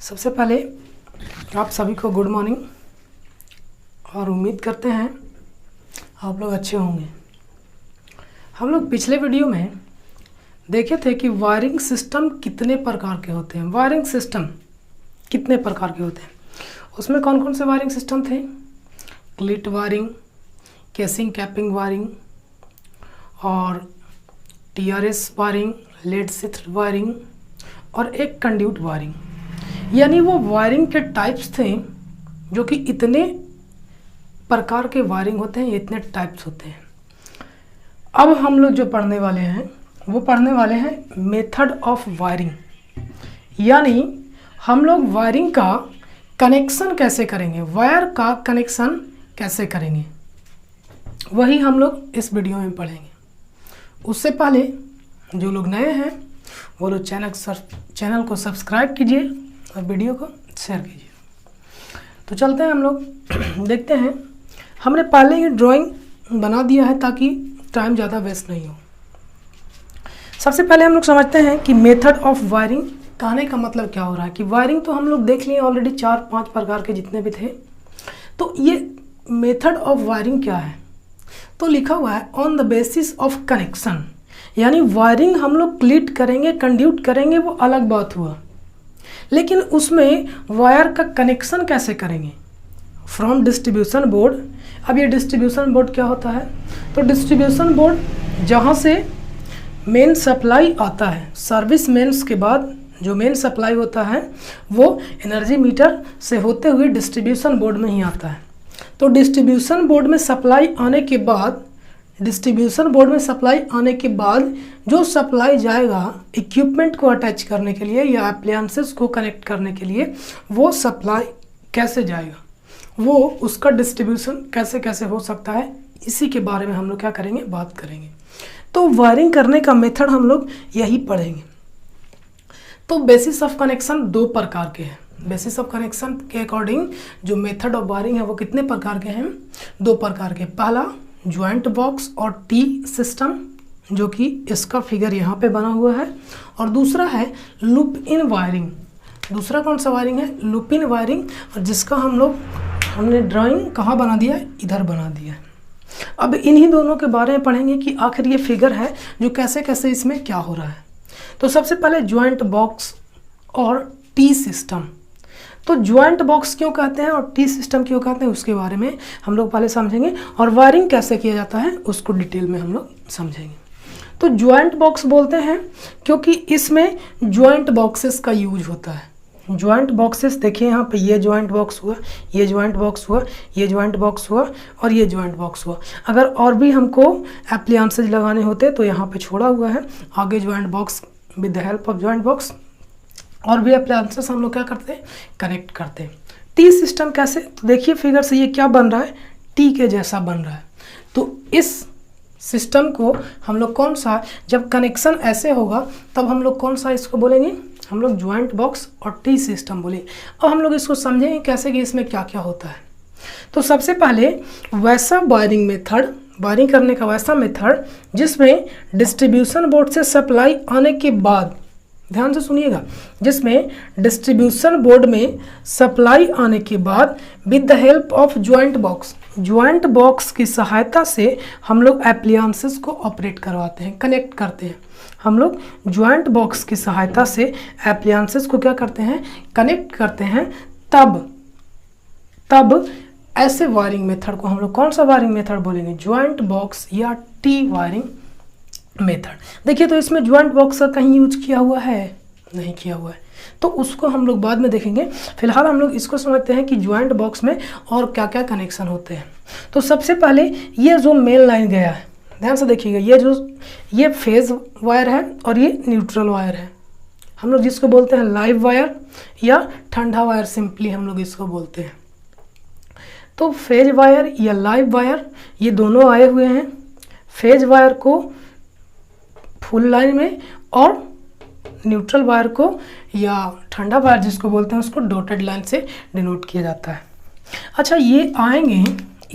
सबसे पहले आप सभी को गुड मॉर्निंग और उम्मीद करते हैं आप लोग अच्छे होंगे। हम लोग पिछले वीडियो में देखे थे कि वायरिंग सिस्टम कितने प्रकार के होते हैं। वायरिंग सिस्टम कितने प्रकार के होते हैं, उसमें कौन कौन से वायरिंग सिस्टम थे? Cleat wiring, casing capping wiring और TRS wiring, lead sheath wiring और एक कंड्यूट वायरिंग। यानी वो वायरिंग के टाइप्स थे जो कि इतने प्रकार के वायरिंग होते हैं, इतने टाइप्स होते हैं। अब हम लोग जो पढ़ने वाले हैं वो पढ़ने वाले हैं मेथड ऑफ वायरिंग, यानी हम लोग वायरिंग का कनेक्शन कैसे करेंगे, वायर का कनेक्शन कैसे करेंगे, वही हम लोग इस वीडियो में पढ़ेंगे। उससे पहले जो लोग नए हैं वो लोग चैनल को सब्सक्राइब कीजिए और वीडियो को शेयर कीजिए। तो चलते हैं हम लोग देखते हैं। हमने पहले ही ड्राइंग बना दिया है ताकि टाइम ज़्यादा वेस्ट नहीं हो। सबसे पहले हम लोग समझते हैं कि मेथड ऑफ वायरिंग कहने का मतलब क्या हो रहा है। कि वायरिंग तो हम लोग देख लिए ऑलरेडी, 4-5 प्रकार के जितने भी थे। तो ये मेथड ऑफ वायरिंग क्या है? तो लिखा हुआ है on the basis of connection, यानी वायरिंग हम लोग क्लिट करेंगे, कंड्यूट करेंगे, वो अलग बात हुआ, लेकिन उसमें वायर का कनेक्शन कैसे करेंगे? From distribution board. अब ये डिस्ट्रीब्यूशन बोर्ड क्या होता है? तो डिस्ट्रीब्यूशन बोर्ड जहाँ से मेन सप्लाई आता है, सर्विस मेन्स के बाद जो मेन सप्लाई होता है वो एनर्जी मीटर से होते हुए डिस्ट्रीब्यूशन बोर्ड में ही आता है। तो डिस्ट्रीब्यूशन बोर्ड में सप्लाई आने के बाद जो सप्लाई जाएगा इक्विपमेंट को अटैच करने के लिए या अप्लायंसेस को कनेक्ट करने के लिए, वो सप्लाई कैसे जाएगा, वो उसका डिस्ट्रीब्यूशन कैसे कैसे हो सकता है, इसी के बारे में हम लोग क्या करेंगे, बात करेंगे। तो वायरिंग करने का मेथड हम लोग यही पढ़ेंगे। तो बेसिस ऑफ कनेक्शन 2 प्रकार के हैं। बेसिस ऑफ कनेक्शन के अकॉर्डिंग जो मेथड ऑफ वायरिंग है वो कितने प्रकार के हैं? 2 प्रकार के। पहला ज्वाइंट बॉक्स और टी सिस्टम, जो कि इसका फिगर यहाँ पे बना हुआ है, और दूसरा है लूप इन वायरिंग। दूसरा कौन सा वायरिंग है? लूप इन वायरिंग, और जिसका हमने ड्राइंग कहाँ बना दिया है? इधर बना दिया है। अब इन्हीं दोनों के बारे में पढ़ेंगे कि आखिर ये फिगर है जो कैसे कैसे इसमें क्या हो रहा है। तो सबसे पहले ज्वाइंट बॉक्स और टी सिस्टम। तो ज्वाइंट बॉक्स क्यों कहते हैं और टी सिस्टम क्यों कहते हैं उसके बारे में हम लोग पहले समझेंगे, और वायरिंग कैसे किया जाता है उसको डिटेल में हम लोग समझेंगे। तो ज्वाइंट बॉक्स बोलते हैं क्योंकि इसमें ज्वाइंट बॉक्सेस का यूज होता है। ज्वाइंट बॉक्सेस देखिए यहाँ पे, ये ज्वाइंट बॉक्स हुआ, ये ज्वाइंट बॉक्स हुआ, ये ज्वाइंट बॉक्स हुआ और ये ज्वाइंट बॉक्स हुआ। अगर और भी हमको एप्लायंसेज लगाने होते तो यहाँ पे छोड़ा हुआ है, आगे joint box with the help of joint box और भी एप्लायंसेस हम लोग क्या करते हैं, कनेक्ट करते हैं। टी सिस्टम कैसे? तो देखिए फिगर से ये क्या बन रहा है, टी के जैसा बन रहा है। तो इस सिस्टम को हम लोग कौन सा, जब कनेक्शन ऐसे होगा तब हम लोग कौन सा इसको बोलेंगे, हम लोग ज्वाइंट बॉक्स और टी सिस्टम बोलेंगे। और हम लोग इसको समझेंगे कैसे कि इसमें क्या क्या होता है। तो सबसे पहले वैसा वायरिंग मेथड, वायरिंग करने का वैसा मेथड जिसमें डिस्ट्रीब्यूशन बोर्ड से सप्लाई आने के बाद, ध्यान से सुनिएगा, जिसमें डिस्ट्रीब्यूशन बोर्ड में सप्लाई आने के बाद with the help of joint box की सहायता से हम लोग एप्लायंसेस को ऑपरेट करवाते हैं, कनेक्ट करते हैं। हम लोग ज्वाइंट बॉक्स की सहायता से एप्लायंसेस को क्या करते हैं, कनेक्ट करते हैं। तब ऐसे वायरिंग मेथड को हम लोग कौन सा वायरिंग मेथड बोलेंगे, ज्वाइंट बॉक्स या टी वायरिंग मेथड। देखिए तो इसमें ज्वाइंट बॉक्स का कहीं यूज किया हुआ है? नहीं किया हुआ है, तो उसको हम लोग बाद में देखेंगे। फिलहाल हम लोग इसको समझते हैं कि ज्वाइंट बॉक्स में और क्या क्या कनेक्शन होते हैं। तो सबसे पहले ये जो मेन लाइन गया है, ध्यान से देखिएगा, ये फेज वायर है और ये न्यूट्रल वायर है। हम लोग जिसको बोलते हैं लाइव वायर या ठंडा वायर, सिंपली हम लोग इसको बोलते हैं। तो फेज वायर या लाइव वायर ये दोनों आए हुए हैं। फेज वायर को फुल लाइन में और न्यूट्रल वायर को या ठंडा वायर जिसको बोलते हैं उसको डॉटेड लाइन से डिनोट किया जाता है। अच्छा, ये आएंगे,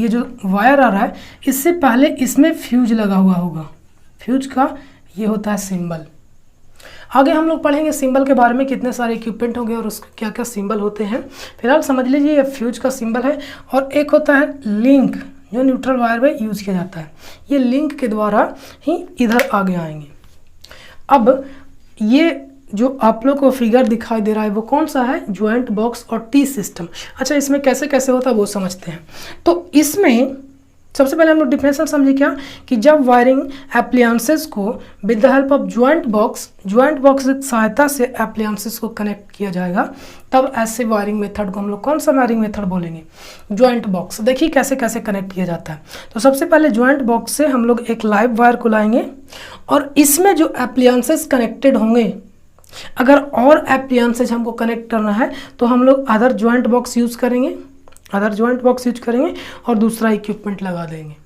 ये जो वायर आ रहा है इससे पहले इसमें फ्यूज लगा हुआ होगा। फ्यूज का ये होता है सिंबल। आगे हम लोग पढ़ेंगे सिंबल के बारे में, कितने सारे इक्विपमेंट होंगे और उसके क्या क्या सिंबल होते हैं। फिलहाल समझ लीजिए ये फ्यूज का सिंबल है। और एक होता है लिंक, जो न्यूट्रल वायर में यूज किया जाता है। ये लिंक के द्वारा ही इधर आगे आएंगे। अब ये जो आप लोग को फिगर दिखाई दे रहा है वो कौन सा है, ज्वाइंट बॉक्स और टी सिस्टम। अच्छा, इसमें कैसे कैसे होता है वो समझते हैं। तो इसमें सबसे पहले हम लोग डिफरेंशियल समझे क्या, कि जब वायरिंग एप्लियंसेस को with the help of joint box की सहायता से एप्लियंसेस को कनेक्ट किया जाएगा, तब ऐसे वायरिंग मेथड को हम लोग कौन सा वायरिंग मेथड बोलेंगे, ज्वाइंट बॉक्स। देखिए कैसे कैसे कनेक्ट किया जाता है। तो सबसे पहले ज्वाइंट बॉक्स से हम लोग एक लाइव वायर को लाएंगे और इसमें जो एप्लियंसेस कनेक्टेड होंगे, अगर और एप्लियंसेस हमको कनेक्ट करना है तो हम लोग अदर ज्वाइंट बॉक्स यूज करेंगे और दूसरा इक्विपमेंट लगा देंगे।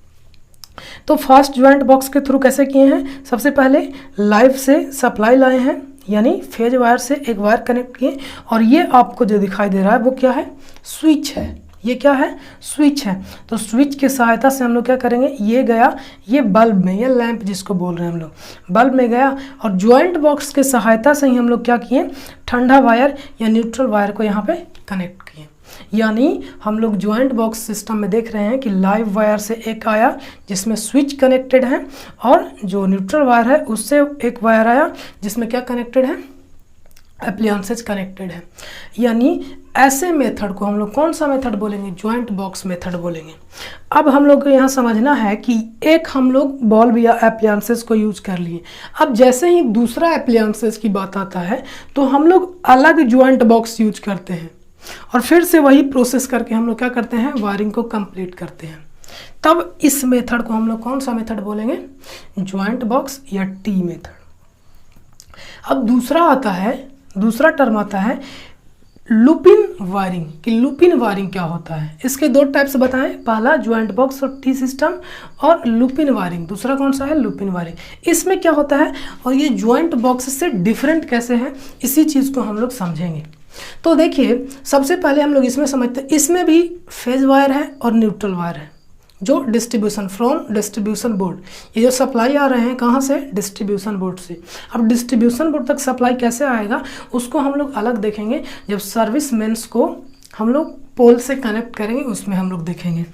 तो फर्स्ट ज्वाइंट बॉक्स के थ्रू कैसे किए हैं, सबसे पहले लाइव से सप्लाई लाए हैं, यानी फेज वायर से एक वायर कनेक्ट किए। और ये आपको जो दिखाई दे रहा है वो क्या है, स्विच है। ये क्या है, स्विच है। तो स्विच की सहायता से हम लोग क्या करेंगे, ये गया ये बल्ब में, ये लैंप जिसको बोल रहे हैं हम लोग, बल्ब में गया। और ज्वाइंट बॉक्स के सहायता से ही हम लोग क्या किए, ठंडा वायर या न्यूट्रल वायर को यहाँ पे कनेक्ट किए। यानी हम लोग ज्वाइंट बॉक्स सिस्टम में देख रहे हैं कि लाइव वायर से एक आया जिसमें स्विच कनेक्टेड है, और जो न्यूट्रल वायर है उससे एक वायर आया जिसमें क्या कनेक्टेड है, एप्लियंसेस कनेक्टेड है। यानी ऐसे मेथड को हम लोग कौन सा मेथड बोलेंगे, ज्वाइंट बॉक्स मेथड बोलेंगे। अब हम लोग को यहाँ समझना है कि एक हम लोग बल्ब या एप्लियंसेस को यूज कर लिए। अब जैसे ही दूसरा एप्लियंसेस की बात आता है तो हम लोग अलग ज्वाइंट बॉक्स यूज करते हैं और फिर से वही प्रोसेस करके हम लोग क्या करते हैं, वायरिंग को कंप्लीट करते हैं। तब इस मेथड को हम लोग कौन सा मेथड बोलेंगे, ज्वाइंट बॉक्स या टी मेथड। अब दूसरा टर्म आता है लूपिन वायरिंग। कि लूपिन वायरिंग क्या होता है, इसके दो टाइप्स बताएं, पहला ज्वाइंट बॉक्स और टी सिस्टम, और लूपिन वायरिंग दूसरा कौन सा है, लूपिन वायरिंग। इसमें क्या होता है और ये ज्वाइंट बॉक्स से डिफरेंट कैसे है, इसी चीज़ को हम लोग समझेंगे। तो देखिए सबसे पहले हम लोग इसमें समझते हैं, इसमें भी फेज वायर है और न्यूट्रल वायर है, जो डिस्ट्रीब्यूशन बोर्ड, ये जो सप्लाई आ रहे हैं कहाँ से, डिस्ट्रीब्यूशन बोर्ड से। अब डिस्ट्रीब्यूशन बोर्ड तक सप्लाई कैसे आएगा उसको हम लोग अलग देखेंगे, जब सर्विस मेन्स को हम लोग पोल से कनेक्ट करेंगे उसमें हम लोग देखेंगे।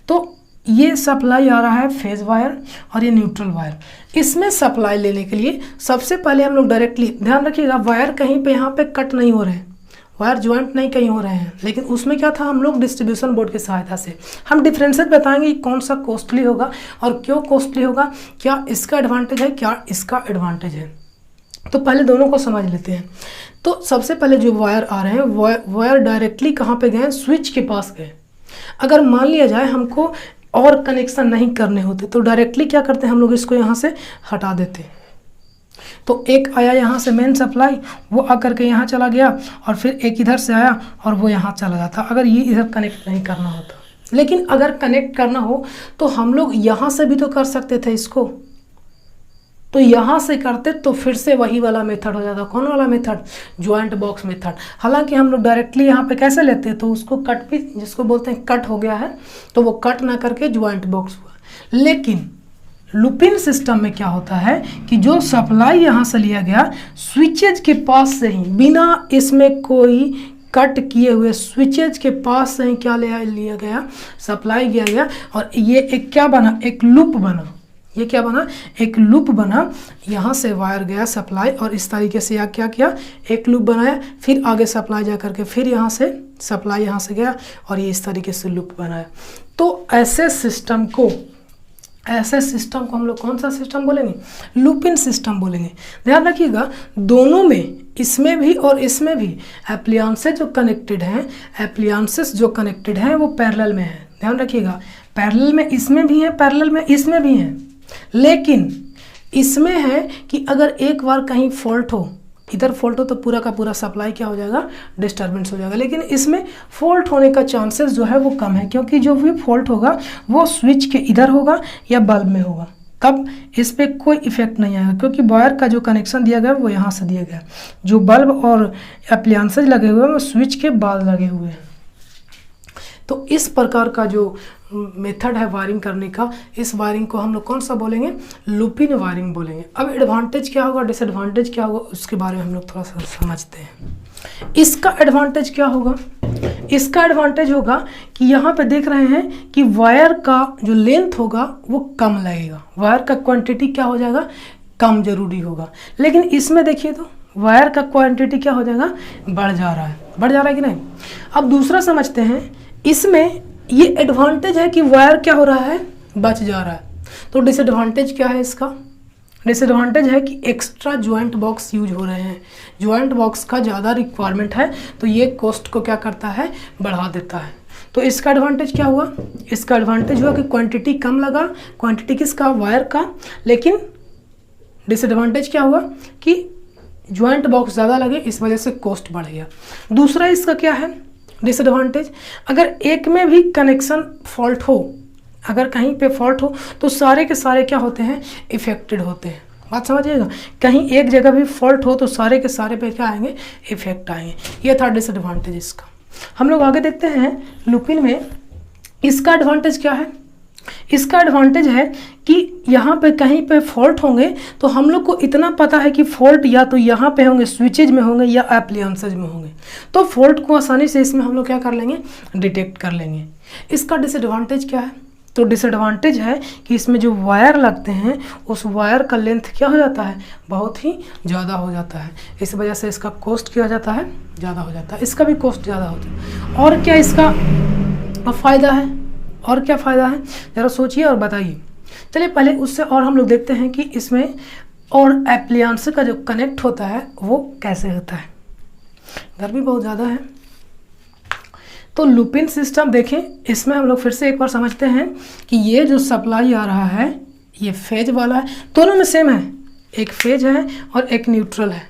तो ये सप्लाई आ रहा है फेज वायर और ये न्यूट्रल वायर। इसमें सप्लाई लेने के लिए सबसे पहले हम लोग डायरेक्टली, ध्यान रखिएगा वायर कहीं पे यहाँ पे कट नहीं हो रहे हैं, वायर ज्वाइंट नहीं कहीं हो रहे हैं, लेकिन उसमें क्या था, हम लोग डिस्ट्रीब्यूशन बोर्ड की सहायता से हम डिफरेंसेस बताएंगे कि कौन सा कॉस्टली होगा और क्यों कॉस्टली होगा, क्या इसका एडवांटेज है क्या इसका एडवांटेज है। तो पहले दोनों को समझ लेते हैं। तो सबसे पहले जो वायर आ रहे हैं वायर डायरेक्टली कहाँ पे गए, स्विच के पास गए। अगर मान लिया जाए हमको और कनेक्शन नहीं करने होते तो डायरेक्टली क्या करते हैं, हम लोग इसको यहाँ से हटा देते। तो एक आया यहाँ से मेन सप्लाई, वो आकर के यहाँ चला गया, और फिर एक इधर से आया और वो यहाँ चला जाता, अगर ये इधर कनेक्ट नहीं करना होता। लेकिन अगर कनेक्ट करना हो तो हम लोग यहाँ से भी तो कर सकते थे इसको, तो यहाँ से करते तो फिर से वही वाला मेथड हो जाता। कौन वाला मेथड, ज्वाइंट बॉक्स मेथड। हालांकि हम लोग डायरेक्टली यहाँ पे कैसे लेते हैं, तो उसको कट भी, जिसको बोलते हैं कट हो गया है, तो वो कट ना करके ज्वाइंट बॉक्स हुआ। लेकिन लूपिन सिस्टम में क्या होता है कि जो सप्लाई यहाँ से लिया गया स्विचेज के पास से ही, बिना इसमें कोई कट किए हुए स्विचेज के पास से ही क्या लिया गया, सप्लाई किया गया, और ये एक क्या बना, एक लूप बना। ये क्या बना, एक लूप बना। यहाँ से वायर गया सप्लाई, और इस तरीके से यहाँ क्या किया, एक लूप बनाया, फिर आगे सप्लाई जा करके फिर यहाँ से सप्लाई यहाँ से गया, और ये इस तरीके से लूप बनाया। तो ऐसे सिस्टम को हम लोग कौन सा सिस्टम बोलेंगे, लूपिन सिस्टम बोलेंगे। ध्यान रखिएगा दोनों में, इसमें भी और इसमें भी एप्लियंसेस जो कनेक्टेड हैं वो पैरेलल में है। ध्यान रखिएगा पैरेलल में इसमें भी है, पैरेलल में इसमें भी है। लेकिन इसमें है कि अगर एक बार कहीं फॉल्ट हो, इधर फॉल्ट हो तो पूरा का पूरा सप्लाई क्या हो जाएगा, डिस्टर्बेंस हो जाएगा। लेकिन इसमें फॉल्ट होने का चांसेस जो है वो कम है, क्योंकि जो भी फॉल्ट होगा वो स्विच के इधर होगा या बल्ब में होगा, तब इस पर कोई इफेक्ट नहीं आएगा, क्योंकि वायर का जो कनेक्शन दिया गया वो यहाँ से दिया गया। जो बल्ब और एप्लियंसेज लगे हुए हैं वो स्विच के बाद लगे हुए हैं। तो इस प्रकार का जो मेथड है वायरिंग करने का, इस वायरिंग को हम लोग कौन सा बोलेंगे, लूपिन वायरिंग बोलेंगे। अब एडवांटेज क्या होगा, डिसएडवांटेज क्या होगा, उसके बारे में हम लोग थोड़ा सा समझते हैं। इसका एडवांटेज क्या होगा, इसका एडवांटेज होगा कि यहाँ पे देख रहे हैं कि वायर का जो लेंथ होगा वो कम लगेगा, वायर का क्वांटिटी क्या हो जाएगा, कम जरूरी होगा। लेकिन इसमें देखिए तो वायर का क्वांटिटी क्या हो जाएगा, बढ़ जा रहा है, बढ़ जा रहा है कि नहीं। अब दूसरा समझते हैं, इसमें ये एडवांटेज है कि वायर क्या हो रहा है, बच जा रहा है। तो डिसएडवांटेज क्या है इसका, डिसएडवांटेज है कि एक्स्ट्रा ज्वाइंट बॉक्स यूज हो रहे हैं, ज्वाइंट बॉक्स का ज़्यादा रिक्वायरमेंट है, तो ये कॉस्ट को क्या करता है, बढ़ा देता है। तो इसका एडवांटेज क्या हुआ, इसका एडवांटेज हुआ कि क्वांटिटी कम लगा, क्वांटिटी किसका, वायर का। लेकिन डिसएडवांटेज क्या हुआ कि ज्वाइंट बॉक्स ज़्यादा लगे, इस वजह से कॉस्ट बढ़ गया। दूसरा इसका क्या है डिसएडवांटेज, अगर एक में भी कनेक्शन फॉल्ट हो, अगर कहीं पे फॉल्ट हो तो सारे के सारे क्या होते हैं, इफेक्टेड होते हैं। बात समझिएगा, कहीं एक जगह भी फॉल्ट हो तो सारे के सारे पे क्या आएंगे, इफेक्ट आएंगे। ये था डिसएडवांटेज इसका। हम लोग आगे देखते हैं लूपिन में इसका एडवांटेज क्या है। इसका एडवांटेज है कि यहाँ पे कहीं पे फॉल्ट होंगे तो हम लोग को इतना पता है कि फॉल्ट या तो यहाँ पे होंगे, स्विचेज में होंगे या एप्लायंसेज में होंगे, तो फॉल्ट को आसानी से इसमें हम लोग क्या कर लेंगे, डिटेक्ट कर लेंगे। इसका डिसएडवांटेज क्या है, तो डिसएडवांटेज है कि इसमें जो वायर लगते हैं उस वायर का लेंथ क्या हो जाता है, बहुत ही ज़्यादा हो जाता है। इस वजह से इसका कॉस्ट क्या हो जाता है, ज़्यादा हो जाता है, इसका भी कॉस्ट ज़्यादा होता है। और क्या इसका फ़ायदा है, और क्या फ़ायदा है, ज़रा सोचिए और बताइए। चलिए पहले उससे और हम लोग देखते हैं कि इसमें और एप्लायंस का जो कनेक्ट होता है वो कैसे होता है। गर्मी बहुत ज़्यादा है, तो लूपिन सिस्टम देखें, इसमें हम लोग फिर से एक बार समझते हैं कि ये जो सप्लाई आ रहा है ये फेज वाला है, दोनों में सेम है, एक फेज है और एक न्यूट्रल है,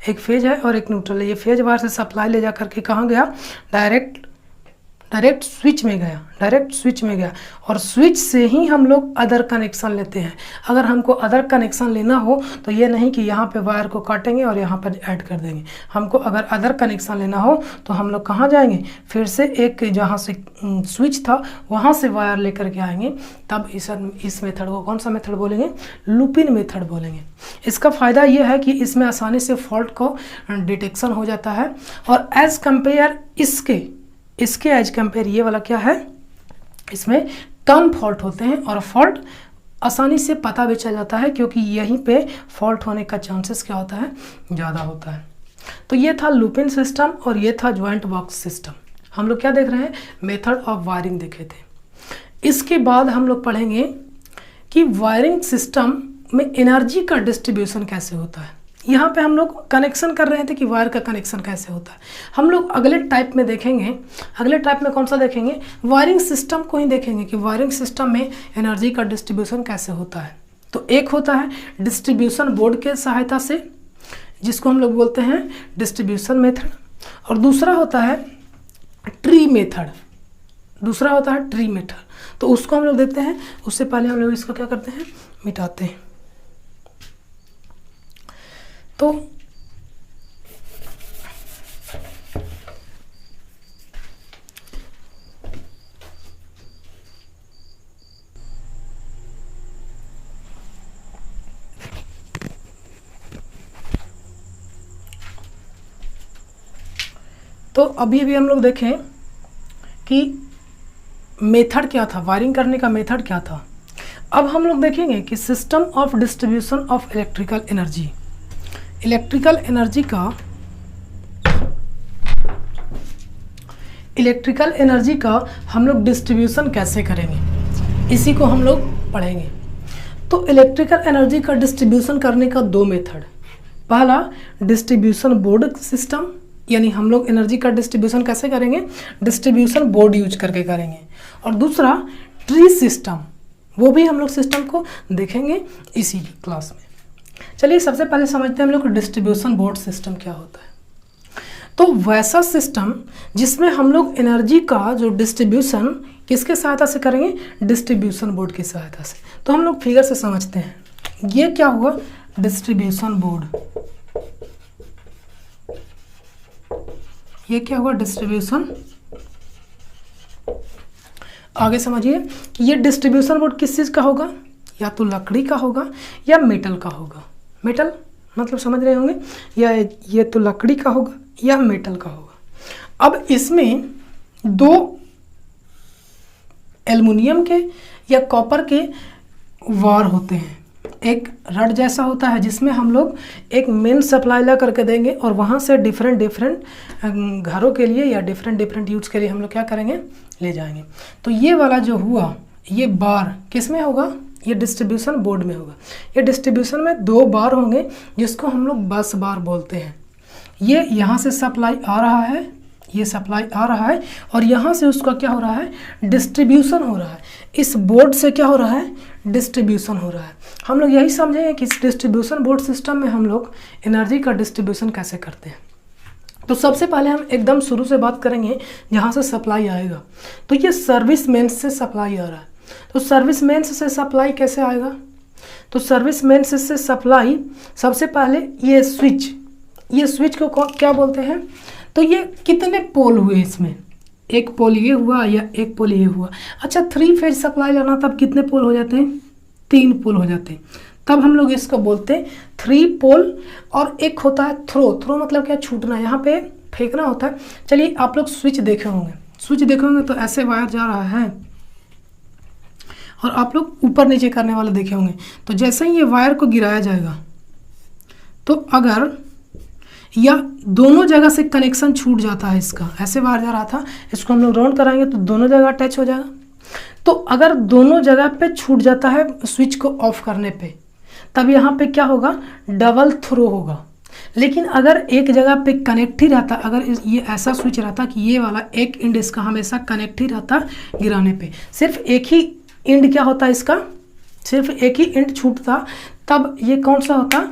एक फेज है और एक न्यूट्रल है। ये फेज वायर से सप्लाई ले जा करके कहाँ गया, डायरेक्ट स्विच में गया, डायरेक्ट स्विच में गया, और स्विच से ही हम लोग अदर कनेक्शन लेते हैं। अगर हमको अदर कनेक्शन लेना हो तो ये नहीं कि यहाँ पे वायर को काटेंगे और यहाँ पर ऐड कर देंगे। हमको अगर अदर कनेक्शन लेना हो तो हम लोग कहाँ जाएंगे, फिर से एक जहाँ से स्विच था वहाँ से वायर लेकर के आएंगे, तब इस मेथड को कौन सा मेथड बोलेंगे, लूपिन मेथड बोलेंगे। इसका फ़ायदा ये है कि इसमें आसानी से फॉल्ट को डिटेक्शन हो जाता है, और एज़ कम्पेयर इसके एज कंपेयर ये वाला क्या है, इसमें कम फॉल्ट होते हैं और फॉल्ट आसानी से पता भी चल जाता है, क्योंकि यहीं पे फॉल्ट होने का चांसेस क्या होता है, ज़्यादा होता है। तो ये था लूपिन सिस्टम और ये था ज्वाइंट बॉक्स सिस्टम। हम लोग क्या देख रहे हैं, मेथड ऑफ वायरिंग देखे थे। इसके बाद हम लोग पढ़ेंगे कि वायरिंग सिस्टम में एनर्जी का डिस्ट्रीब्यूशन कैसे होता है। यहाँ पे हम लोग कनेक्शन कर रहे थे कि वायर का कनेक्शन कैसे होता है। हम लोग अगले टाइप में देखेंगे, अगले टाइप में कौन सा देखेंगे, वायरिंग सिस्टम को ही देखेंगे कि वायरिंग सिस्टम में एनर्जी का डिस्ट्रीब्यूशन कैसे होता है। तो एक होता है डिस्ट्रीब्यूशन बोर्ड के सहायता से, जिसको हम लोग बोलते हैं डिस्ट्रीब्यूशन मेथड, और दूसरा होता है ट्री मेथड, दूसरा होता है ट्री मेथड। तो उसको हम लोग देखते हैं, उससे पहले हम लोग इसको क्या करते हैं, मिटाते हैं। तो अभी हम लोग देखें कि मेथड क्या था, वायरिंग करने का मेथड क्या था। अब हम लोग देखेंगे कि system of distribution of electrical energy, electrical energy का हम लोग डिस्ट्रीब्यूशन कैसे करेंगे, इसी को हम लोग पढ़ेंगे। तो इलेक्ट्रिकल एनर्जी का डिस्ट्रीब्यूशन करने का दो मेथड, पहला डिस्ट्रीब्यूशन बोर्ड सिस्टम, यानी हम लोग एनर्जी का डिस्ट्रीब्यूशन कैसे करेंगे, डिस्ट्रीब्यूशन बोर्ड यूज करके करेंगे, और दूसरा ट्री सिस्टम, वो भी हम लोग सिस्टम को देखेंगे इसी क्लास में। चलिए सबसे पहले समझते हैं हम लोग डिस्ट्रीब्यूशन बोर्ड सिस्टम क्या होता है। तो वैसा सिस्टम जिसमें हम लोग एनर्जी का जो डिस्ट्रीब्यूशन किसके सहायता से करेंगे, डिस्ट्रीब्यूशन बोर्ड की सहायता से। तो हम लोग फिगर से समझते हैं, ये क्या हुआ, डिस्ट्रीब्यूशन बोर्ड, ये क्या हुआ, डिस्ट्रीब्यूशन आगे समझिए कि ये डिस्ट्रीब्यूशन बोर्ड किस चीज़ का होगा, या तो लकड़ी का होगा या मेटल का होगा। मेटल मतलब समझ रहे होंगे, या ये तो लकड़ी का होगा या मेटल का होगा। अब इसमें दो एल्युमिनियम के या कॉपर के वार होते हैं। एक रड जैसा होता है जिसमें हम लोग एक मेन सप्लाई ला करके देंगे और वहाँ से डिफरेंट घरों के लिए या डिफरेंट यूज के लिए हम लोग क्या करेंगे, ले जाएंगे। तो ये वाला जो हुआ, ये बार किस में होगा, ये डिस्ट्रीब्यूशन बोर्ड में होगा। ये डिस्ट्रीब्यूशन में दो बार होंगे जिसको हम लोग बस बार बोलते हैं। ये यहाँ से सप्लाई आ रहा है, ये सप्लाई आ रहा है और यहाँ से उसका क्या हो रहा है, डिस्ट्रीब्यूशन हो रहा है। इस बोर्ड से क्या हो रहा है, डिस्ट्रीब्यूशन हो रहा है। हम लोग यही समझेंगे कि इस डिस्ट्रीब्यूशन बोर्ड सिस्टम में हम लोग एनर्जी का डिस्ट्रीब्यूशन कैसे करते हैं। तो सबसे पहले हम एकदम शुरू से बात करेंगे जहाँ से सप्लाई आएगा। तो ये सर्विस मेंस से सप्लाई आ रहा है। तो सर्विस मेंस से सप्लाई कैसे आएगा, तो सर्विस मेंस से सप्लाई सबसे पहले ये स्विच को क्या बोलते हैं, तो ये कितने पोल हुए इसमें, एक पोल ये हुआ या एक पोल ये हुआ। अच्छा 3 फेज सप्लाई लाना तब कितने पोल हो जाते हैं, 3 पोल हो जाते हैं। तब हम लोग इसको बोलते हैं 3 पोल। और एक होता है थ्रो मतलब क्या, छूटना, यहाँ पे फेंकना होता है। चलिए आप लोग स्विच देखे होंगे तो ऐसे वायर जा रहा है और आप लोग ऊपर नीचे करने वाले देखे होंगे। तो जैसे ही ये वायर को गिराया जाएगा तो अगर या दोनों जगह से कनेक्शन छूट जाता है, इसका ऐसे वायर जा रहा था, इसको हम लोग राउंड कराएंगे तो दोनों जगह अटैच हो जाएगा। तो अगर दोनों जगह पे छूट जाता है स्विच को ऑफ करने पे, तब यहाँ पे क्या होगा, डबल थ्रो होगा। लेकिन अगर एक जगह पे कनेक्ट ही रहता, अगर ये ऐसा स्विच रहता कि ये वाला एक एंड इसका हमेशा कनेक्ट ही रहता गिराने पे, सिर्फ एक ही एंड क्या होता इसका, सिर्फ एक ही एंड छूटता, तब ये कौन सा होता,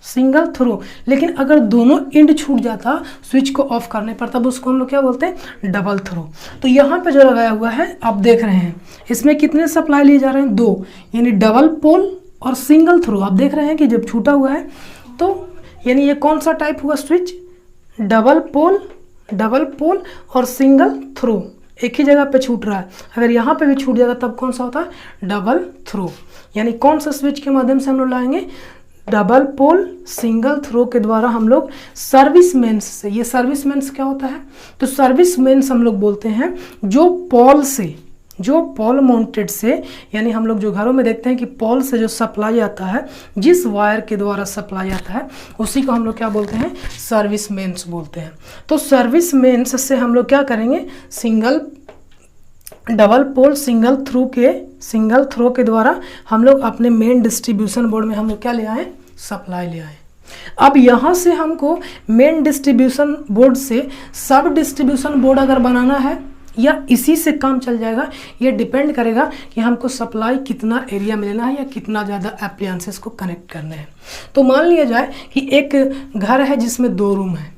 सिंगल थ्रो। लेकिन अगर दोनों एंड छूट जाता स्विच को ऑफ करने पर, तब उसको हम लोग क्या बोलते हैं, डबल थ्रो। तो यहाँ पे जो लगाया हुआ है आप देख रहे हैं, इसमें कितने सप्लाई लिए जा रहे हैं, 2, यानी डबल पोल और सिंगल थ्रो। आप देख रहे हैं कि जब छूटा हुआ है तो यानी ये कौन सा टाइप हुआ स्विच, डबल पोल और सिंगल थ्रो, एक ही जगह पे छूट रहा है। अगर यहाँ पे भी छूट जाएगा तब कौन सा होता है, डबल थ्रो। यानी कौन सा स्विच के माध्यम से हम लोग लाएंगे, डबल पोल सिंगल थ्रो के द्वारा हम लोग सर्विस मेंस से। ये सर्विस मेंस क्या होता है, तो सर्विस मेंस हम लोग बोलते हैं जो पॉल माउंटेड से, यानी हम लोग जो घरों में देखते हैं कि पॉल से जो सप्लाई आता है, जिस वायर के द्वारा सप्लाई आता है, उसी को हम लोग क्या बोलते हैं, सर्विस मेंस बोलते हैं। तो सर्विस मेंस से हम लोग क्या करेंगे, डबल पोल सिंगल थ्रो के द्वारा हम लोग अपने मेन डिस्ट्रीब्यूशन बोर्ड में हम लोग क्या ले आए, सप्लाई ले आए। अब यहाँ से हमको मेन डिस्ट्रीब्यूशन बोर्ड से सब डिस्ट्रीब्यूशन बोर्ड अगर बनाना है या इसी से काम चल जाएगा, ये डिपेंड करेगा कि हमको सप्लाई कितना एरिया में लेना है या कितना ज़्यादा एप्लायंसेस को कनेक्ट करना है। तो मान लिया जाए कि एक घर है जिसमें 2 रूम है,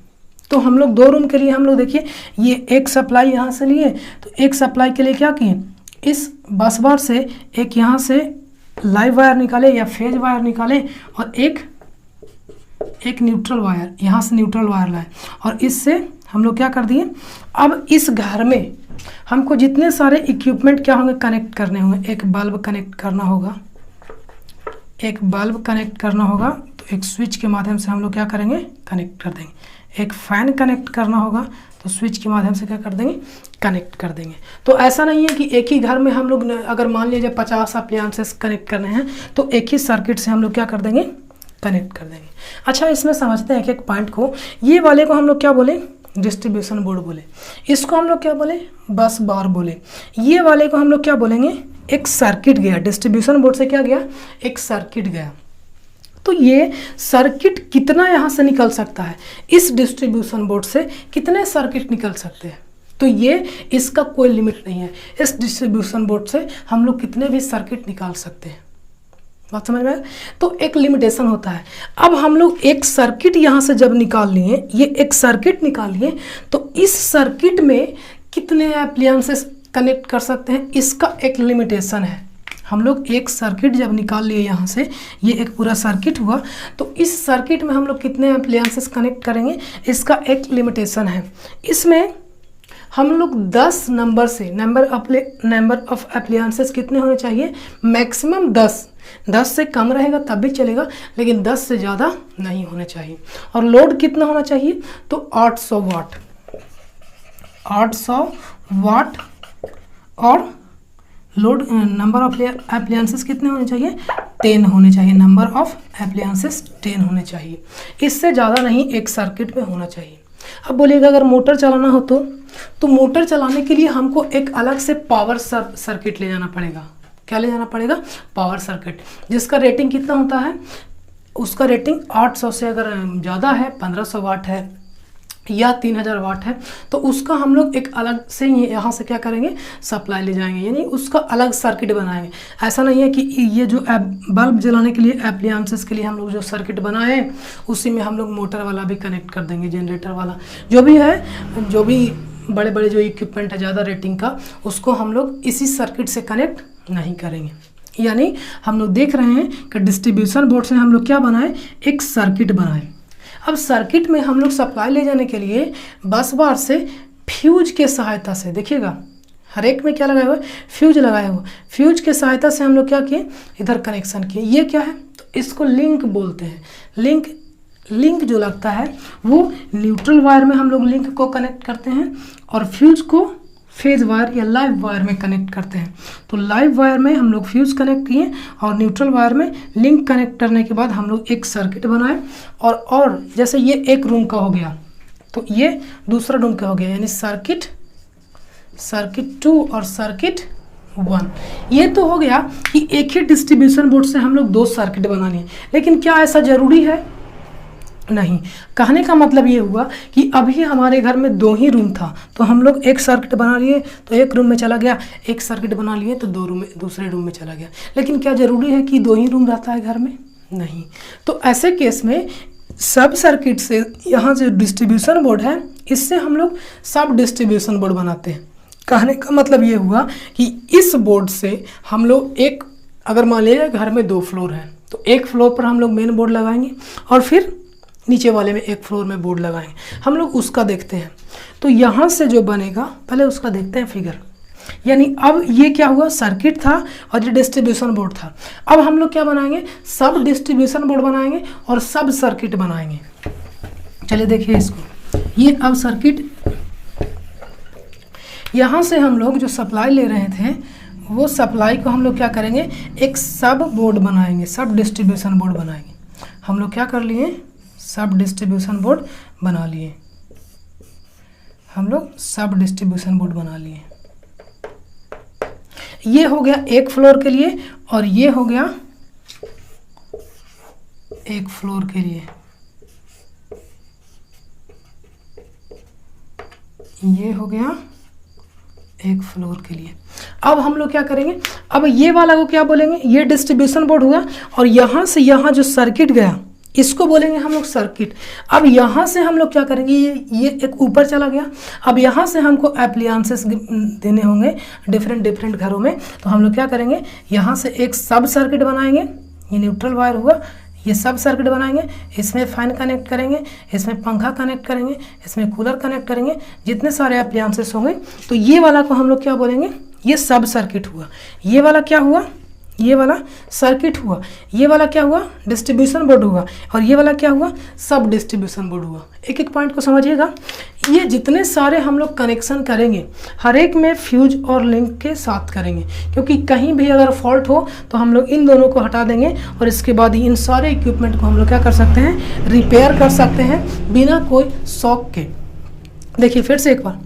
तो हम लोग 2 रूम के लिए हम लोग देखिए ये एक सप्लाई यहाँ से लिए, तो एक सप्लाई के लिए क्या किए, इस बस बार से एक यहाँ से लाइव वायर निकाले या फेज वायर निकाले और एक न्यूट्रल वायर, यहाँ से न्यूट्रल वायर लाए और इससे हम लोग क्या कर दिए। अब इस घर में हमको जितने सारे इक्विपमेंट क्या होंगे, कनेक्ट करने होंगे। एक बल्ब कनेक्ट करना होगा, तो एक स्विच के माध्यम से हम लोग क्या करेंगे, कनेक्ट कर देंगे। एक फैन कनेक्ट करना होगा तो स्विच के माध्यम से क्या कर देंगे, कनेक्ट कर देंगे। तो ऐसा नहीं है कि एक ही घर में हम लोग अगर मान लीजिए 50 अप्लायंसेस कनेक्ट करने हैं तो एक ही सर्किट से हम लोग क्या कर देंगे, कनेक्ट कर देंगे। अच्छा इसमें समझते हैं एक पॉइंट को। ये वाले को हम लोग क्या बोले, डिस्ट्रीब्यूशन बोर्ड बोले। इसको हम लोग क्या बोले, बस बार बोले। ये वाले को हम लोग क्या बोलेंगे, एक सर्किट गया डिस्ट्रीब्यूशन बोर्ड से, क्या गया, एक सर्किट गया। तो ये सर्किट कितना यहाँ से निकल सकता है, इस डिस्ट्रीब्यूशन बोर्ड से कितने सर्किट निकल सकते हैं, तो ये इसका कोई लिमिट नहीं है। इस डिस्ट्रीब्यूशन बोर्ड से हम लोग कितने भी सर्किट निकाल सकते हैं, बात समझ में आया? तो एक लिमिटेशन होता है। अब हम लोग एक सर्किट यहाँ से जब निकाल लिए, ये एक सर्किट निकाल लिए, तो इस सर्किट में कितने एप्लायंसेस कनेक्ट कर सकते हैं, इसका एक लिमिटेशन है। हम लोग एक सर्किट जब निकाल लिए यहाँ से, ये एक पूरा सर्किट हुआ, तो इस सर्किट में हम लोग कितने एप्लायंसेस कनेक्ट करेंगे, इसका एक लिमिटेशन है। इसमें हम लोग 10 नंबर से नंबर ऑफ एप्लियंसेस कितने होने चाहिए, मैक्सिमम 10 से कम रहेगा तब भी चलेगा, लेकिन 10 से ज़्यादा नहीं होने चाहिए। और लोड कितना होना चाहिए, तो 800 वाट, 800 वाट। और लोड नंबर ऑफ एप्लियंसेस कितने होने चाहिए, 10 होने चाहिए, नंबर ऑफ एप्लियंसेस 10 होने चाहिए, इससे ज़्यादा नहीं एक सर्किट में होना चाहिए। अब बोलिएगा अगर मोटर चलाना हो तो मोटर चलाने के लिए हमको एक अलग से पावर सर्किट ले जाना पड़ेगा। क्या ले जाना पड़ेगा, पावर सर्किट, जिसका रेटिंग कितना होता है, उसका रेटिंग 800 से अगर ज़्यादा है, 1500 वाट है या 3000 वाट है, तो उसका हम लोग एक अलग से यहाँ से क्या करेंगे, सप्लाई ले जाएंगे, यानी उसका अलग सर्किट बनाएंगे। ऐसा नहीं है कि ये जो बल्ब जलाने के लिए एप्लियंसेस के लिए हम लोग जो सर्किट बनाए उसी में हम लोग मोटर वाला भी कनेक्ट कर देंगे, जनरेटर वाला जो भी है, जो भी बड़े बड़े जो इक्विपमेंट है ज़्यादा रेटिंग का, उसको हम लोग इसी सर्किट से कनेक्ट नहीं करेंगे। यानी हम लोग देख रहे हैं कि डिस्ट्रीब्यूशन बोर्ड से हम लोग क्या बनाए, एक सर्किट बनाए। अब सर्किट में हम लोग सप्लाई ले जाने के लिए बस बार से फ्यूज के सहायता से, देखिएगा हर एक में क्या लगाया हुआ है, फ्यूज लगाया हुआ, फ्यूज के सहायता से हम लोग क्या किए, इधर कनेक्शन किए। ये क्या है, तो इसको लिंक बोलते हैं। लिंक जो लगता है वो न्यूट्रल वायर में हम लोग लिंक को कनेक्ट करते हैं और फ्यूज को फेज वायर या लाइव वायर में कनेक्ट करते हैं। तो लाइव वायर में हम लोग फ्यूज कनेक्ट किए और न्यूट्रल वायर में लिंक कनेक्ट करने के बाद हम लोग एक सर्किट बनाए। और जैसे ये एक रूम का हो गया तो ये दूसरा रूम का हो गया, यानी सर्किट 2 और सर्किट 1। ये तो हो गया कि एक ही डिस्ट्रीब्यूशन बोर्ड से हम लोग 2 सर्किट बनानी है। लेकिन क्या ऐसा ज़रूरी है, नहीं। कहने का मतलब ये हुआ कि अभी हमारे घर में 2 ही रूम था तो हम लोग एक सर्किट बना लिए तो एक रूम में चला गया, एक सर्किट बना लिए तो दूसरे रूम में चला गया। लेकिन क्या ज़रूरी है कि 2 ही रूम रहता है घर में, नहीं। तो ऐसे केस में सब सर्किट से यहाँ जो डिस्ट्रीब्यूशन बोर्ड है इससे हम लोग सब डिस्ट्रीब्यूशन बोर्ड बनाते हैं। कहने का मतलब ये हुआ कि इस बोर्ड से हम लोग एक, अगर मान लीजिए घर में 2 फ्लोर हैं तो एक फ्लोर पर हम लोग मेन बोर्ड लगाएंगे और फिर नीचे वाले में एक फ्लोर में बोर्ड लगाएंगे। हम लोग उसका देखते हैं। तो यहाँ से जो बनेगा पहले उसका देखते हैं फिगर। यानी अब ये क्या हुआ, सर्किट था और ये डिस्ट्रीब्यूशन बोर्ड था। अब हम लोग क्या बनाएंगे, सब डिस्ट्रीब्यूशन बोर्ड बनाएंगे और सब सर्किट बनाएंगे। चलिए देखिए इसको, ये अब सर्किट, यहाँ से हम लोग जो सप्लाई ले रहे थे वो सप्लाई को हम लोग क्या करेंगे, एक सब बोर्ड बनाएंगे, सब डिस्ट्रीब्यूशन बोर्ड बनाएंगे। हम लोग क्या कर लिए, सब डिस्ट्रीब्यूशन बोर्ड बना लिए, हम लोग सब डिस्ट्रीब्यूशन बोर्ड बना लिए। ये हो गया एक फ्लोर के लिए और ये हो गया एक फ्लोर के लिए, ये हो गया एक फ्लोर के लिए। अब हम लोग क्या करेंगे, अब ये वाला को क्या बोलेंगे, ये डिस्ट्रीब्यूशन बोर्ड हुआ और यहाँ से यहाँ जो सर्किट गया इसको बोलेंगे हम लोग सर्किट। अब यहाँ से हम लोग क्या करेंगे, ये एक ऊपर चला गया। अब यहाँ से हमको एप्लियंसेस देने होंगे डिफरेंट घरों में, तो हम लोग क्या करेंगे, यहाँ से एक सब सर्किट बनाएंगे। ये न्यूट्रल वायर हुआ, ये सब सर्किट बनाएंगे। इसमें फैन कनेक्ट करेंगे, इसमें पंखा कनेक्ट करेंगे, इसमें कूलर कनेक्ट करेंगे, जितने सारे एप्लियंसेस होंगे। तो ये वाला को हम लोग क्या बोलेंगे, ये सब सर्किट हुआ। ये वाला क्या हुआ, ये वाला सर्किट हुआ। ये वाला क्या हुआ, डिस्ट्रीब्यूशन बोर्ड हुआ। और ये वाला क्या हुआ, सब डिस्ट्रीब्यूशन बोर्ड हुआ। एक एक पॉइंट को समझिएगा। ये जितने सारे हम लोग कनेक्शन करेंगे हर एक में फ्यूज और लिंक के साथ करेंगे, क्योंकि कहीं भी अगर फॉल्ट हो तो हम लोग इन दोनों को हटा देंगे और इसके बाद ही इन सारे इक्विपमेंट को हम लोग क्या कर सकते हैं, रिपेयर कर सकते हैं बिना कोई शॉक के। देखिए फिर से एक बार,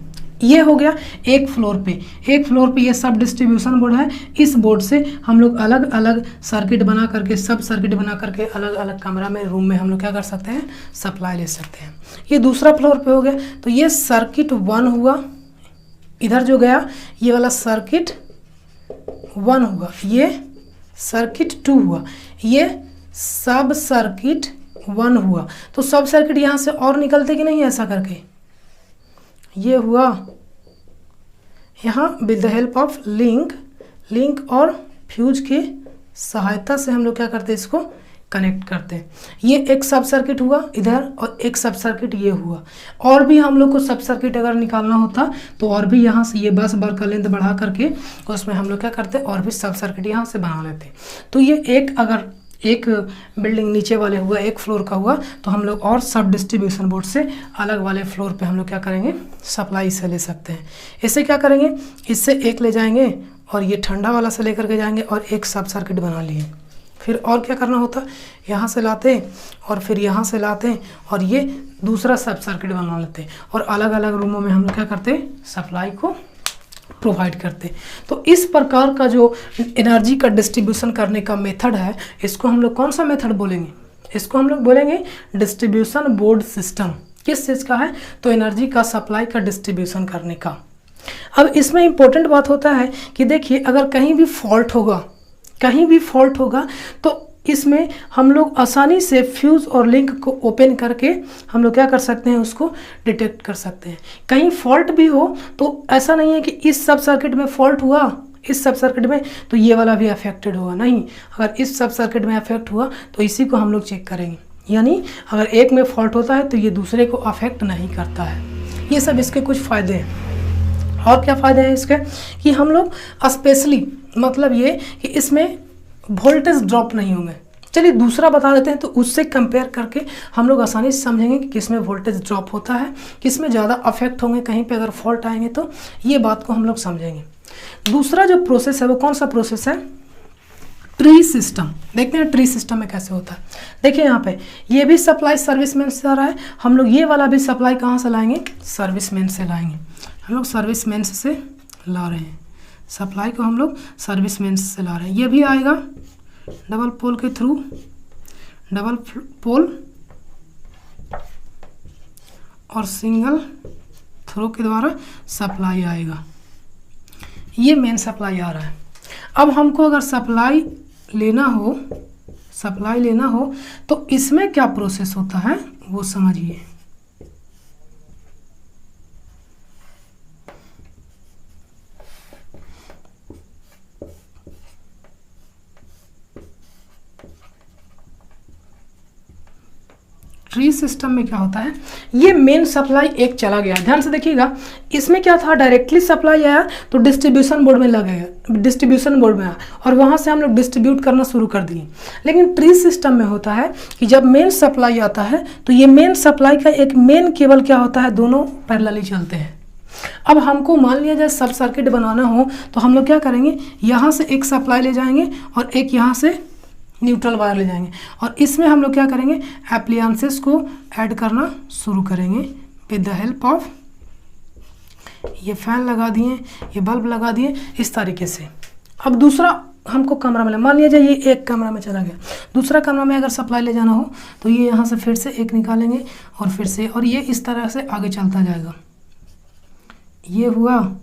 ये हो गया एक फ्लोर पे ये सब डिस्ट्रीब्यूशन बोर्ड है। इस बोर्ड से हम लोग अलग अलग सर्किट बना करके, सब सर्किट बना करके अलग अलग कमरा में, रूम में हम लोग क्या कर सकते हैं, सप्लाई ले सकते हैं। ये दूसरा फ्लोर पे हो गया। तो ये सर्किट 1 हुआ, इधर जो गया ये वाला सर्किट 1 हुआ, ये सर्किट 2 हुआ, ये सब सर्किट 1 हुआ। तो सब सर्किट यहाँ से और निकलते कि नहीं, ऐसा करके ये हुआ। यहाँ with the help of link और फ्यूज की सहायता से हम लोग क्या करते हैं, इसको कनेक्ट करते हैं। ये एक सब सर्किट हुआ इधर और एक सब सर्किट ये हुआ। और भी हम लोग को सब सर्किट अगर निकालना होता तो और भी यहाँ से ये 10 बार का लेंथ बढ़ा करके उसमें हम लोग क्या करते हैं और भी सब सर्किट यहाँ से बना लेते हैं। तो ये एक अगर एक बिल्डिंग नीचे वाले हुआ, एक फ्लोर का हुआ, तो हम लोग और सब डिस्ट्रीब्यूशन बोर्ड से अलग वाले फ्लोर पे हम लोग क्या करेंगे, सप्लाई से ले सकते हैं। इससे क्या करेंगे, इससे एक ले जाएंगे और ये ठंडा वाला से लेकर के जाएंगे और एक सब सर्किट बना लिए। फिर और क्या करना होता, यहाँ से लाते और फिर यहाँ से लाते और ये दूसरा सब सर्किट बना लेते और अलग अलग रूमों में हम लोग क्या करते, सप्लाई को प्रोवाइड करते। तो इस प्रकार का जो एनर्जी का डिस्ट्रीब्यूशन करने का मेथड है, इसको हम लोग कौन सा मेथड बोलेंगे, इसको हम लोग बोलेंगे डिस्ट्रीब्यूशन बोर्ड सिस्टम। किस चीज़ का है, तो एनर्जी का सप्लाई का डिस्ट्रीब्यूशन करने का। अब इसमें इंपॉर्टेंट बात होता है कि देखिए अगर कहीं भी फॉल्ट होगा, कहीं भी फॉल्ट होगा तो इसमें हम लोग आसानी से फ्यूज़ और लिंक को ओपन करके हम लोग क्या कर सकते हैं, उसको डिटेक्ट कर सकते हैं। कहीं फॉल्ट भी हो तो ऐसा नहीं है कि इस सब सर्किट में फॉल्ट हुआ, इस सब सर्किट में तो ये वाला भी अफेक्टेड होगा, नहीं। अगर इस सब सर्किट में अफेक्ट हुआ तो इसी को हम लोग चेक करेंगे, यानी अगर एक में फॉल्ट होता है तो ये दूसरे को अफेक्ट नहीं करता है। ये सब इसके कुछ फ़ायदे हैं। और क्या फ़ायदे हैं इसके, कि हम लोग स्पेशली मतलब ये कि इसमें वोल्टेज ड्रॉप नहीं होंगे। चलिए दूसरा बता देते हैं, तो उससे कंपेयर करके हम लोग आसानी से समझेंगे कि किस में वोल्टेज ड्रॉप होता है, किस में ज़्यादा अफेक्ट होंगे, कहीं पे अगर फॉल्ट आएंगे तो ये बात को हम लोग समझेंगे। दूसरा जो प्रोसेस है वो कौन सा प्रोसेस है, ट्री सिस्टम। देखते हैं ट्री सिस्टम में कैसे होता है। देखिए यहाँ पे ये भी सप्लाई सर्विस मैन से आ रहा है, हम लोग ये वाला भी सप्लाई कहाँ से लाएंगे, सर्विस मैन से लाएंगे। हम लोग सर्विस मैन से ला रहे हैं, सप्लाई को हम लोग सर्विस मैन से ला रहे हैं। ये भी आएगा डबल पोल के थ्रू, डबल पोल और सिंगल थ्रो के द्वारा सप्लाई आएगा। ये मेन सप्लाई आ रहा है। अब हमको अगर सप्लाई लेना हो तो इसमें क्या प्रोसेस होता है वो समझिए। ट्री सिस्टम में क्या होता है, ये मेन सप्लाई एक चला गया, ध्यान से देखिएगा। इसमें क्या था, डायरेक्टली सप्लाई आया तो डिस्ट्रीब्यूशन बोर्ड में लगेगा, डिस्ट्रीब्यूशन बोर्ड में आया और वहाँ से हम लोग डिस्ट्रीब्यूट करना शुरू कर दिए। लेकिन ट्री सिस्टम में होता है कि जब मेन सप्लाई आता है तो ये मेन सप्लाई का एक मेन केबल क्या होता है, दोनों पैरेलली चलते हैं। अब हमको मान लिया जाए सब सर्किट बनाना हो तो हम लोग क्या करेंगे, यहाँ से एक सप्लाई ले जाएंगे और एक यहाँ से न्यूट्रल वायर ले जाएंगे और इसमें हम लोग क्या करेंगे, एप्लियंसेस को ऐड करना शुरू करेंगे विद द हेल्प ऑफ, ये फैन लगा दिए, ये बल्ब लगा दिए, इस तरीके से। अब दूसरा हमको कमरा में, मान लिया जाए ये एक कमरा में चला गया, दूसरा कमरा में अगर सप्लाई ले जाना हो तो ये यहाँ से फिर से एक निकालेंगे और फिर से, और ये इस तरह से आगे चलता जाएगा। ये हुआ,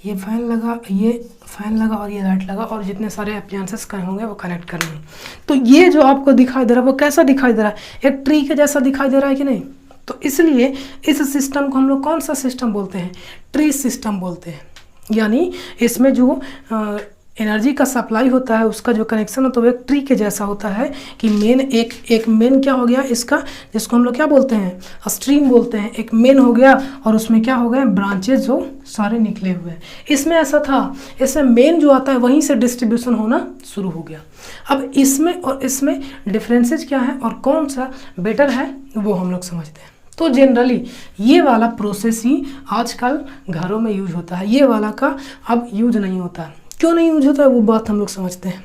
ये फैन लगा, ये फैन लगा और ये लाइट लगा और जितने सारे अप्लायंसेस कहीं होंगे वो कनेक्ट करने। तो ये जो आपको दिखाई दे रहा है वो कैसा दिखाई दे रहा है, एक ट्री के जैसा दिखाई दे रहा है कि नहीं। तो इसलिए इस सिस्टम को हम लोग कौन सा सिस्टम बोलते हैं, ट्री सिस्टम बोलते हैं। यानी इसमें जो एनर्जी का सप्लाई होता है उसका जो कनेक्शन होता है वो एक ट्री के जैसा होता है कि मेन एक मेन क्या हो गया इसका, जिसको हम लोग क्या बोलते हैं, स्ट्रीम बोलते हैं। एक मेन हो गया और उसमें क्या हो गए, ब्रांचेज जो सारे निकले हुए हैं। इसमें ऐसा था, इसमें मेन जो आता है वहीं से डिस्ट्रीब्यूशन होना शुरू हो गया। अब इसमें और इसमें डिफरेंसेज क्या है और कौन सा बेटर है वो हम लोग समझते हैं। तो जनरली ये वाला प्रोसेस ही आजकल घरों में यूज होता है, ये वाला का अब यूज नहीं होता है। क्यों नहीं यूज होता है वो बात हम लोग समझते हैं।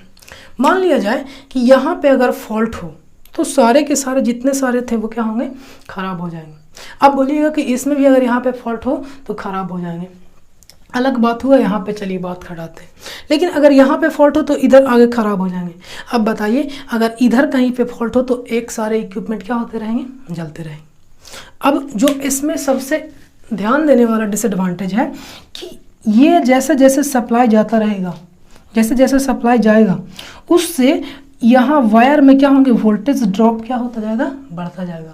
मान लिया जाए कि यहाँ पे अगर फॉल्ट हो तो सारे के सारे जितने सारे थे वो क्या होंगे, ख़राब हो जाएंगे। अब बोलिएगा कि इसमें भी अगर यहाँ पे फॉल्ट हो तो ख़राब हो जाएंगे, अलग बात हुआ, यहाँ पे चलिए बात खड़ाते हैं। लेकिन अगर यहाँ पे फॉल्ट हो तो इधर आगे ख़राब हो जाएंगे। अब बताइए अगर इधर कहीं पे फॉल्ट हो तो एक सारे इक्विपमेंट क्या होते रहेंगे, जलते रहेंगे। अब जो इसमें सबसे ध्यान देने वाला डिसएडवांटेज है कि ये जैसे जैसे सप्लाई जाता रहेगा, जैसे जैसे सप्लाई जाएगा उससे यहाँ वायर में क्या होंगे, वोल्टेज ड्रॉप क्या होता जाएगा, बढ़ता जाएगा।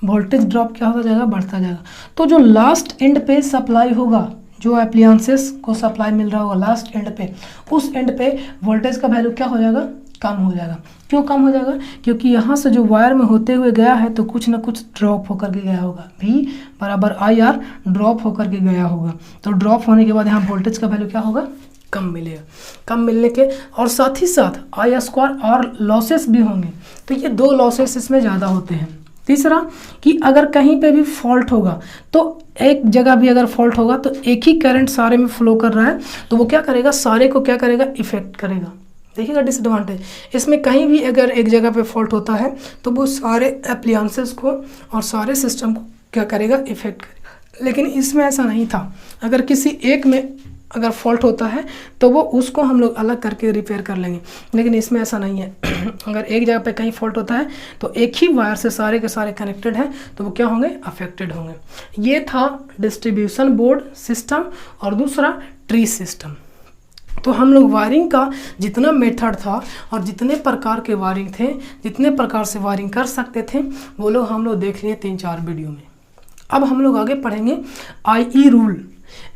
वोल्टेज ड्रॉप क्या होता जाएगा, बढ़ता जाएगा। तो जो लास्ट एंड पे सप्लाई होगा, जो एप्लियंसेस को सप्लाई मिल रहा होगा लास्ट एंड पे, उस एंड पे वोल्टेज का वैल्यू क्या हो जाएगा, कम हो जाएगा। क्यों कम हो जाएगा? क्योंकि यहाँ से जो वायर में होते हुए गया है तो कुछ ना कुछ ड्रॉप होकर के गया होगा। V बराबर IR ड्रॉप होकर के गया होगा। तो ड्रॉप होने के बाद यहाँ वोल्टेज का वैल्यू क्या होगा? कम मिलेगा। कम मिलने के और साथ ही साथ I² और लॉसेस भी होंगे। तो ये 2 लॉसेस इसमें ज़्यादा होते हैं। तीसरा कि अगर कहीं पे भी फॉल्ट होगा तो एक जगह भी अगर फॉल्ट होगा तो एक ही करंट सारे में फ्लो कर रहा है तो वो क्या करेगा? सारे को क्या करेगा? इफेक्ट करेगा। देखिएगा डिसएडवांटेज इसमें, कहीं भी अगर एक जगह पे फॉल्ट होता है तो वो सारे एप्लियंसेस को और सारे सिस्टम को क्या करेगा? इफेक्ट करेगा। लेकिन इसमें ऐसा नहीं था। अगर किसी एक में अगर फॉल्ट होता है तो वो उसको हम लोग अलग करके रिपेयर कर लेंगे, लेकिन इसमें ऐसा नहीं है। अगर एक जगह पे कहीं फॉल्ट होता है तो एक ही वायर से सारे के सारे कनेक्टेड हैं तो वो क्या होंगे? अफेक्टेड होंगे। ये था डिस्ट्रीब्यूशन बोर्ड सिस्टम और दूसरा ट्री सिस्टम। तो हम लोग वायरिंग का जितना मेथड था और जितने प्रकार के वायरिंग थे, जितने प्रकार से वायरिंग कर सकते थे, वो लोग हम लोग देख लिए 3-4 वीडियो में। अब हम लोग आगे पढ़ेंगे IE रूल,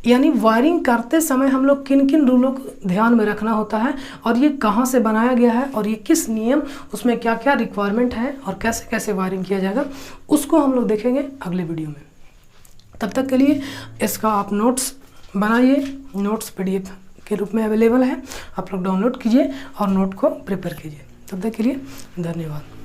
यानी वायरिंग करते समय हम लोग किन किन रूलों को ध्यान में रखना होता है और ये कहाँ से बनाया गया है और ये किस नियम, उसमें क्या क्या रिक्वायरमेंट है और कैसे कैसे वायरिंग किया जाएगा, उसको हम लोग देखेंगे अगले वीडियो में। तब तक के लिए इसका आप नोट्स बनाइए। नोट्स PDF के रूप में अवेलेबल है, आप लोग डाउनलोड कीजिए और नोट को प्रिपेयर कीजिए। तब तक के लिए धन्यवाद।